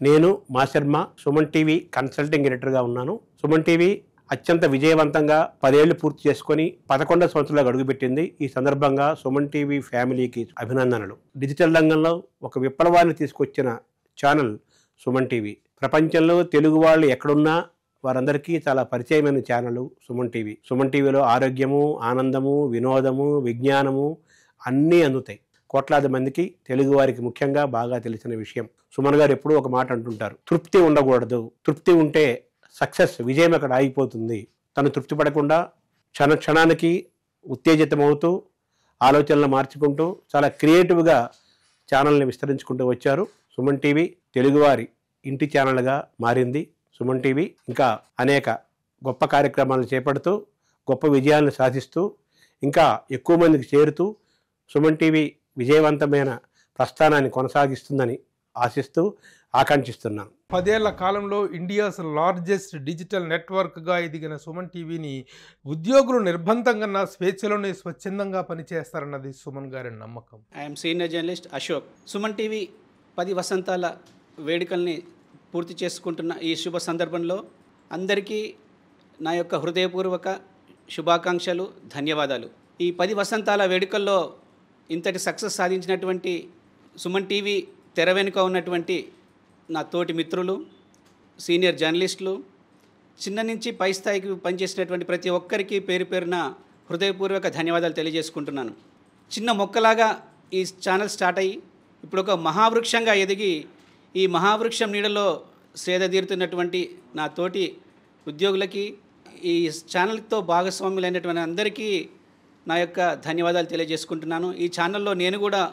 నేను మా Sharma Suman TV consulting ఎడిటర్గా ఉన్నాను. సుమన్ టీవీ అత్యంత విజయవంతంగా 10 ఏళ్లు పూర్తి చేసుకొని 11వ సంవత్సరంలో అడుగుపెట్టింది. ఈ సందర్భంగా సుమన్ టీవీ ఫ్యామిలీకి అభినందనలు. డిజిటల్ రంగంలో ఒక విప్లవాన్ని తీసుకొచ్చిన ఛానల్ సుమన్ టీవీ. ప్రపంచంలో తెలుగు వాళ్ళు ఎక్కడున్నా వారందరికీ చాలా పరిచయమైన ఛానల్ సుమన్ టీవీ. సుమన్ టీవీలో ఆరోగ్యము, ఆనందము, వినోదము, విజ్ఞానము అన్నీ అందుతాయి. కోట్లాది మందికి, తెలుగు వారికి ముఖ్యంగా బాగా తెలిసిన విషయం. సుమన్ గారు ఎప్పుడూ ఒక మాట అంటుంటారు, తృప్తి ఉండకూడదు. తృప్తి ఉంటే సక్సెస్, విజయం అక్కడ ఆగిపోతుంది. తను తృప్తి పడకుండా క్షణానికి ఉత్తేజితమవుతూ ఆలోచనలు మార్చుకుంటూ చాలా క్రియేటివ్గా ఛానల్ని విస్తరించుకుంటూ వచ్చారు. సుమన్ టీవీ తెలుగువారి ఇంటి ఛానల్గా మారింది. సుమన్ టీవీ ఇంకా అనేక గొప్ప కార్యక్రమాలను చేపడుతూ గొప్ప విజయాలను సాధిస్తూ ఇంకా ఎక్కువ మందికి చేరుతూ సుమన్ టీవీ విజయవంతమైన ప్రస్థానాన్ని కొనసాగిస్తుందని ఆశిస్తూ ఆకాంక్షిస్తున్నాను. 10 ఏళ్ల కాలంలో ఇండియాస్ లార్జెస్ట్ డిజిటల్ నెట్వర్క్గా ఎదిగిన సుమన్ టీవీని ఉద్యోగులు నిర్బంధంగా స్వేచ్ఛలోనే స్వచ్ఛందంగా పనిచేస్తారన్నది సుమన్ గారి నమ్మకం. I'm senior journalist Ashok. Suman TV 10 వసంతాల వేడుకల్ని పూర్తి చేసుకుంటున్న ఈ శుభ సందర్భంలో అందరికీ నా యొక్క హృదయపూర్వక శుభాకాంక్షలు, ధన్యవాదాలు. ఈ 10 వసంతాల వేడుకల్లో ఇంతటి సక్సెస్ సాధించినటువంటి సుమన్ టీవీ తెర వెనుక ఉన్నటువంటి నా తోటి మిత్రులు, సీనియర్ జర్నలిస్టులు, చిన్న నుంచి పై స్థాయికి పనిచేసినటువంటి ప్రతి ఒక్కరికి పేరు పేరున హృదయపూర్వక ధన్యవాదాలు తెలియజేసుకుంటున్నాను. చిన్న మొక్కలాగా ఈ ఛానల్ స్టార్ట్ అయ్యి ఇప్పుడు ఒక మహావృక్షంగా ఎదిగి ఈ మహావృక్షం నీడలో సేద తీరుతున్నటువంటి నా తోటి ఉద్యోగులకి, ఈ ఛానల్తో భాగస్వాములైనటువంటి అందరికీ నా యొక్క ధన్యవాదాలు తెలియజేసుకుంటున్నాను. ఈ ఛానల్లో నేను కూడా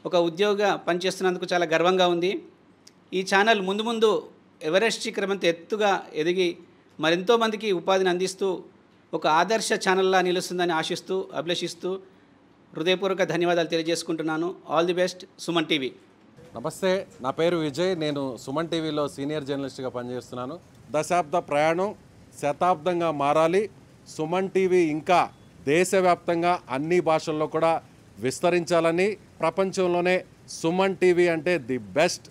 ఒక ఉద్యోగిగా పనిచేస్తున్నందుకు చాలా గర్వంగా ఉంది. ఈ ఛానల్ ముందు ముందు ఎవరెస్ట్ శిఖరమంత ఎత్తుగా ఎదిగి మరెంతో మందికి ఉపాధిని అందిస్తూ ఒక ఆదర్శ ఛానల్లా నిలుస్తుందని ఆశిస్తూ, అభిలషిస్తూ హృదయపూర్వక ధన్యవాదాలు తెలియజేసుకుంటున్నాను. All the best Suman TV. నమస్తే, నా పేరు విజయ్. నేను సుమన్ టీవీలో సీనియర్ జర్నలిస్ట్గా పనిచేస్తున్నాను. దశాబ్ద ప్రయాణం శతాబ్దంగా మారాలి. సుమన్ టీవీ ఇంకా దేశవ్యాప్తంగా అన్ని భాషల్లో కూడా విస్తరించాలని, ప్రపంచంలోనే సుమన్ టీవీ అంటే ది బెస్ట్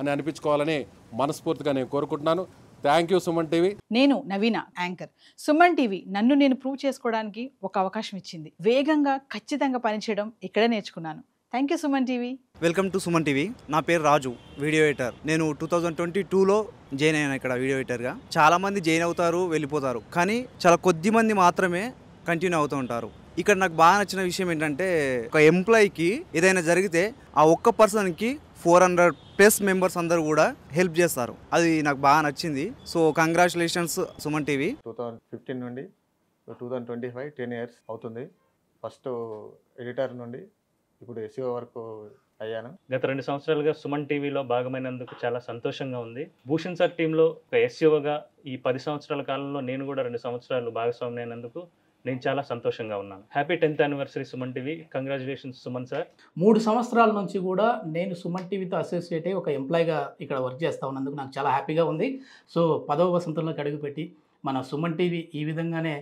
అని అనిపించుకోవాలని మనస్ఫూర్తిగా నేను కోరుకుంటున్నాను. Thank you Suman TV. నేను నవీన, యాంకర్. సుమన్ టీవీ నన్ను నేను ప్రూవ్ చేసుకోవడానికి ఒక అవకాశం ఇచ్చింది. వేగంగా, ఖచ్చితంగా పనిచేయడం ఇక్కడే నేర్చుకున్నాను. Thank you Suman TV. Welcome to Suman TV. నా పేరు రాజు, వీడియో ఎడిటర్. నేను 2022లో జాయిన్ అయ్యాను ఇక్కడ వీడియో ఎడిటర్గా. చాలామంది జాయిన్ అవుతారు, వెళ్ళిపోతారు, కానీ చాలా కొద్ది మంది మాత్రమే కంటిన్యూ అవుతూ ఉంటారు. ఇక్కడ నాకు బాగా నచ్చిన విషయం ఏంటంటే, ఒక ఎంప్లాయీకి ఏదైనా జరిగితే ఆ ఒక్క పర్సన్కి 400+ మెంబర్స్ అందరూ కూడా హెల్ప్ చేస్తారు. అది నాకు బాగా నచ్చింది. So congratulations Suman TV. 2015 నుండి 2025 10 ఇయర్స్ అవుతుంది. ఫస్ట్ ఎడిటర్ నుండి ఇప్పుడు ఎస్ఈఓ వరకు అయ్యాను. గత 2 సంవత్సరాలుగా సుమన్ టీవీలో భాగమైనందుకు చాలా సంతోషంగా ఉంది. భూషణ్ సార్ టీంలో ఒక ఎస్ఈఓగా ఈ 10 సంవత్సరాల కాలంలో నేను కూడా 2 సంవత్సరాలు భాగస్వామి అయినందుకు నేను చాలా సంతోషంగా ఉన్నాను. Happy 10th anniversary Suman TV. Congratulations Suman sir. 3 సంవత్సరాల నుంచి కూడా నేను సుమన్ టీవీతో అసోసియేట్ అయ్యి ఒక ఎంప్లాయీగా ఇక్కడ వర్క్ చేస్తూ ఉన్నందుకు నాకు చాలా హ్యాపీగా ఉంది. సో 10వ వసంతంలోకి అడుగుపెట్టి మన సుమన్ టీవీ ఈ విధంగానే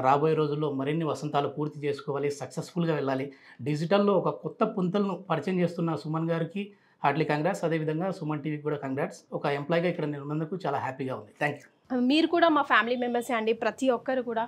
రాబోయే రోజుల్లో మరిన్ని వసంతాలు పూర్తి చేసుకోవాలి, సక్సెస్ఫుల్గా వెళ్ళాలి. డిజిటల్లో ఒక కొత్త పుంతలను పరిచయం చేస్తున్న సుమన్ గారికి హార్ట్లీ కంగ్రాట్స్. అదేవిధంగా సుమన్ టీవీకి కూడా కంగ్రాట్స్. ఒక ఎంప్లాయీగా ఇక్కడ ఉన్నందుకు చాలా హ్యాపీగా ఉంది. Thank you. మీరు కూడా మా ఫ్యామిలీ మెంబర్సే అండి. ప్రతి ఒక్కరు కూడా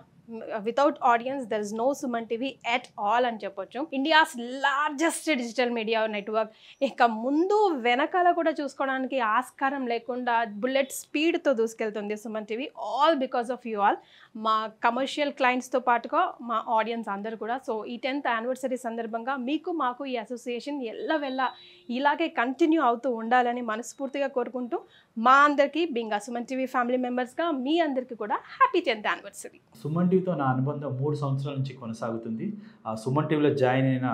without audience there is no Suman TV at all అని చెప్పొచ్చు. India's largest digital media network. ఇక ముందు వెనకాల కూడా చూసుకోవడానికి ఆస్కారం లేకుండా బుల్లెట్ స్పీడ్తో దూసుకెళ్తుంది Suman TV. All because of you all. మా కమర్షియల్ క్లయింట్స్తో పాటుగా మా ఆడియన్స్ అందరూ కూడా. సో ఈ 10th యానివర్సరీ సందర్భంగా మీకు మాకు ఈ అసోసియేషన్ ఎల్లవెల్ల ఇలాగే కంటిన్యూ అవుతూ ఉండాలని మనస్ఫూర్తిగా కోరుకుంటూ మా అందరికీ బింగా సుమన్ టీవీ ఫ్యామిలీ మెంబర్స్గా మీ అందరికీ కూడా హ్యాపీ 10th యానివర్సరీ. సుమన్ టీవీతో నా అనుబంధం 3 సంవత్సరాల నుంచి కొనసాగుతుంది. సుమన్ టీవీలో జాయిన్ అయిన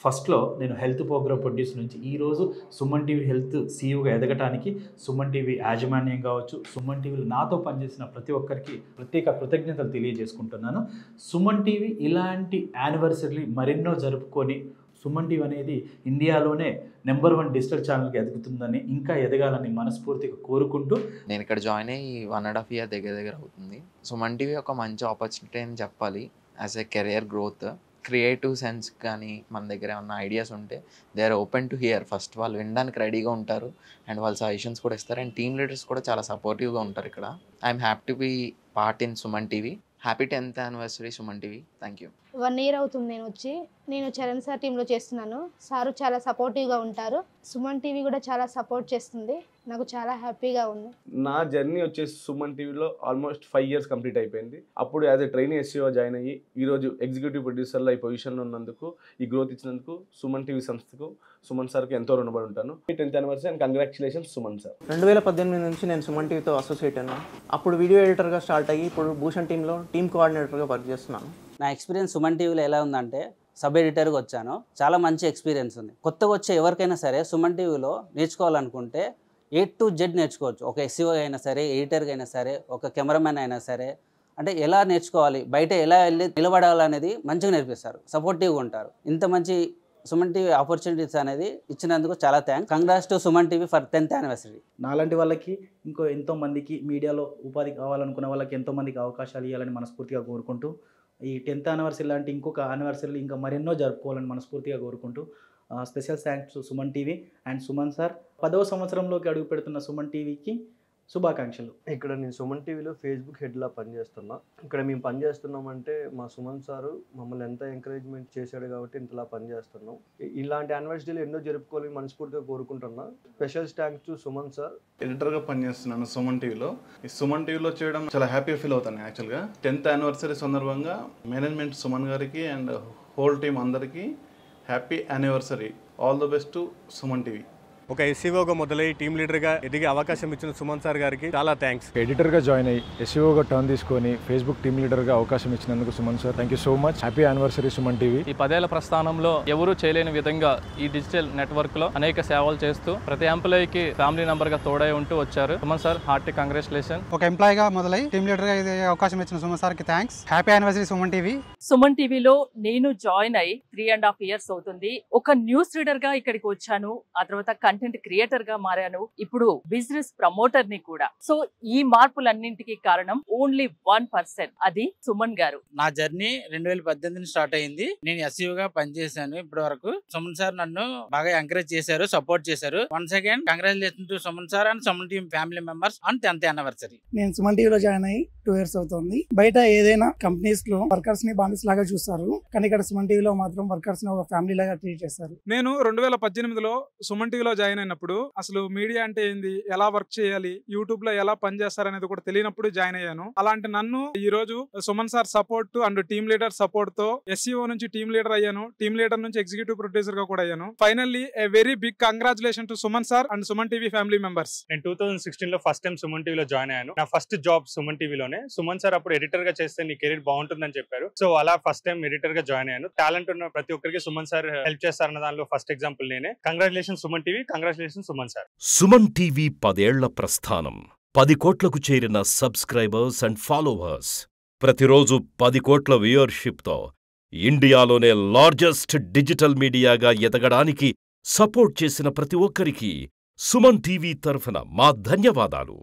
ఫస్ట్లో నేను హెల్త్ ప్రోగ్రామ్ ప్రొడ్యూసర్ నుంచి ఈరోజు సుమన్ టీవీ హెల్త్ సీఈఓగా ఎదగటానికి సుమన్ టీవీ యాజమాన్యం కావచ్చు, సుమన్ టీవీలో నాతో పనిచేసిన ప్రతి ఒక్కరికి ప్రత్యేక కృతజ్ఞతలు తెలియజేసుకుంటున్నాను. సుమన్ టీవీ ఇలాంటి యానివర్సరీ మరెన్నో జరుపుకొని సుమన్ టీవీ అనేది ఇండియాలోనే నెంబర్ 1 డిజిటల్ ఛానల్కి ఎదుగుతుందని, ఇంకా ఎదగాలని మనస్ఫూర్తిగా కోరుకుంటూ నేను ఇక్కడ జాయిన్ అయ్యి 1.5 ఇయర్ దగ్గర అవుతుంది. సుమన్ టీవీ ఒక మంచి ఆపర్చునిటీ అని చెప్పాలి as a career growth. Creative sense కానీ మన దగ్గర ఏమన్నా ఐడియాస్ ఉంటే they are open to hear. First వాళ్ళు వినడానికి రెడీగా ఉంటారు అండ్ వాళ్ళు సజెషన్స్ కూడా ఇస్తారు. అండ్ టీమ్ లీడర్స్ కూడా చాలా సపోర్టివ్గా ఉంటారు ఇక్కడ. I'm happy to be part in Suman TV. Happy 10th anniversary Suman TV. Thank you. 1 year అవుతుంది నేను వచ్చి. నేను చరణ్ సార్ టీంలో చేస్తున్నాను. సారు చాలా సపోర్టివ్గా ఉంటారు. సుమన్ టీవీ కూడా చాలా సపోర్ట్ చేస్తుంది. నాకు చాలా హ్యాపీగా ఉంది. నా జర్నీ వచ్చేసి సుమన్ టీవీలో ఆల్మోస్ట్ 5 years కంప్లీట్ అయిపోయింది. అప్పుడు as a trainee SCO join అయ్యి ఈరోజు ఎగ్జిక్యూటివ్ ప్రొడ్యూసర్లో ఈ పొజిషన్లో ఉన్నందుకు, ఈ గ్రోత్ ఇచ్చినందుకు సుమన్ టీవీ సంస్థకు, సుమన్ సార్కి ఎంతో రుణపడి ఉంటాను. 10th anniversary and congratulations Suman sir. 2018 నుంచి నేను సుమన్ టీవీతో అసోసియేట్ అయినా. అప్పుడు వీడియో ఎడిటర్గా స్టార్ట్ అయ్యి ఇప్పుడు భూషణ్ టీంలో టీమ్ కోఆర్డినేటర్గా వర్క్ చేస్తున్నాను. నా ఎక్స్పీరియన్స్ సుమన్ టీవీలో ఎలా ఉందంటే సబ్ ఎడిటర్గా వచ్చాను. చాలా మంచి ఎక్స్పీరియన్స్ ఉంది. కొత్తగా వచ్చే ఎవరికైనా సరే సుమన్ టీవీలో నేర్చుకోవాలనుకుంటే A to Z నేర్చుకోవచ్చు. ఒక ఎస్సీఓ అయినా సరే, ఎడిటర్గా అయినా సరే, ఒక కెమెరామెన్ అయినా సరే, అంటే ఎలా నేర్చుకోవాలి, బయట ఎలా వెళ్ళి నిలబడాలనేది మంచిగా నేర్పిస్తారు. సపోర్టివ్గా ఉంటారు. ఇంత మంచి సుమన్ టీవీ ఆపర్చునిటీస్ అనేది ఇచ్చినందుకు చాలా thanks. Congrats to Suman TV for 10th anniversary. నాలాంటి వాళ్ళకి ఎంతో మందికి మీడియాలో ఉపాధి కావాలనుకున్న వాళ్ళకి ఎంతో మందికి అవకాశాలు ఇవ్వాలని మనస్ఫూర్తిగా కోరుకుంటూ, ఈ 10th anniversary లాంటి ఇంకొక యానివర్సరీలు ఇంకా మరెన్నో జరుపుకోవాలని మనస్ఫూర్తిగా కోరుకుంటూ, special thanks to Suman TV and Suman sir. 10వ సంవత్సరంలోకి అడుగు పెడుతున్న సుమన్ టీవీకి శుభాకాంక్షలు. ఇక్కడ నేను సుమన్ టీవీలో ఫేస్బుక్ హెడ్లా పనిచేస్తున్నా. ఇక్కడ మేము పనిచేస్తున్నామంటే మా సుమన్ సారు మమ్మల్ని ఎంత ఎంకరేజ్మెంట్ చేశాడు కాబట్టి ఇంతలా పనిచేస్తున్నాం. ఇలాంటి యానివర్సరీలు ఎన్నో జరుపుకోవాలని మనస్ఫూర్తిగా కోరుకుంటున్నా. Special thanks to Suman sir. ఎడిటర్గా పనిచేస్తున్నాను సుమన్ టీవీలో. ఈ సుమన్ టీవీలో చేయడం చాలా హ్యాపీ ఫీల్ అవుతాను. యాక్చువల్గా 10th anniversary సందర్భంగా మేనేజ్మెంట్ సుమన్ గారికి అండ్ హోల్ టీమ్ అందరికీ happy anniversary. All the best to Suman TV. ఒక ఎస్సీఓగా మొదలై టీమ్ లీడర్గా ఎదిగే అవకాశం ఇచ్చిన సుమన్ సార్ గారికి చాలా థ్యాంక్స్. ఎడిటర్గా జాయిన్ అయ్యి ఎస్సీఓగా టర్న్ తీసుకొని ఫేస్బుక్ టీమ్ లీడర్గా అవకాశం ఇచ్చినందుకు Suman sir thank you so much. Happy anniversary Suman TV. ఈ 10 ఏళ్ల ప్రస్థానంలో ఎవరూ చేయలేని విధంగా ఈ డిజిటల్ నెట్వర్క్లో అనేక సేవలు చేస్తూ ప్రతి ఎంప్లాయీకి ఫ్యామిలీ మెంబర్గా తోడై ఉంటూ వచ్చారు. Suman sir hearty congratulation. ఒక ఎంప్లాయీగా మొదలై టీమ్ లీడర్గా ఎదిగే అవకాశం ఇచ్చిన సుమన్ సార్కి thanks. Happy anniversary Suman TV. Suman టీవీలో నేను జాయిన్ అయ్యి 3.5 years అవుతుంది. ఒక న్యూస్ రీడర్ గా ఇక్కడికి వచ్చాను. ఆ తర్వాత కంటెంట్ క్రియేటర్ గా మారాను. ఇప్పుడు బిజినెస్ ప్రమోటర్ ని కూడా. సో ఈ మార్పులన్నింటికి కారణం ఓన్లీ 1%, అది సుమన్ గారు. నా జర్నీ 2018 స్టార్ట్ అయింది. నేను ఎస్సీఓగా పనిచేశాను ఇప్పటి వరకు. సుమన్ సార్ నన్ను బాగా ఎంకరేజ్ చేశారు, సపోర్ట్ చేశారు. Once again congratulation to Suman sir and Suman team family members on 10th anniversary. నేను సుమన్ టీవీలో జాయిన్ అయ్యి 2 years అవుతుంది. బయట ఏదైనా కంపెనీస్ లో వర్కర్స్ ని బానిస లాగా చూస్తారు, కానీ ఇక్కడ సుమన్ టీవీలో మాత్రం వర్కర్స్ ని ఒక ఫ్యామిలీ లాగా ట్రీట్ చేస్తారు. నేను 2018లో సుమన్ టీవీలో జాయిన్ అయినప్పుడు అసలు మీడియా అంటే ఏంది, ఎలా వర్క్ చేయాలి, యూట్యూబ్ లో ఎలా పనిచేస్తారనేది కూడా తెలియనప్పుడు జాయిన్ అయ్యాను. అలాంటి నన్ను ఈ రోజు Suman sir support and team leader support తో ఎస్సీఓ నుంచి టీమ్ లీడర్ అయ్యాను. టీమ్ లీడర్ నుంచి ఎగ్జిక్యూటివ్ ప్రొడ్యూసర్ గా కూడా అయ్యాను. Finally a very big congratulation to Suman sir and Suman TV family members. నేను 2016లో ఫస్ట్ టైం సుమన్ టీవీలో జాయిన్ అయ్యాను. నా ఫస్ట్ జాబ్ సుమన్ టీవీలోనే. సుమన్ సార్ అప్పుడు ఎడిటర్ గా చేస్తే నీ కెరీర్ బాగుంటుందని చెప్పారు. సో అలా ఫస్ట్ టైం ఎడిటర్ గా జాయిన్ అయ్యాను. టాలెంట్ ఉన్న ప్రతి ఒక్కరికి సుమన్ సార్ హెల్ప్ చేస్తారన్న దానిలో ఫస్ట్ ఎగ్జాంపుల్ నేనే. Congratulation Suman TV. Congratulation Suman sir. Suman TV 10 ఏళ్ల ప్రస్థానం. 10 కోట్లకు చేరిన సబ్స్క్రైబర్స్ అండ్ ఫాలోవర్స్. ప్రతిరోజు 10 కోట్ల వ్యూయర్షిప్తో ఇండియాలోనే లార్జెస్ట్ డిజిటల్ మీడియాగా ఎదగడానికి సపోర్ట్ చేసిన ప్రతి ఒక్కరికి సుమన్ టీవీ తరఫున మా ధన్యవాదాలు.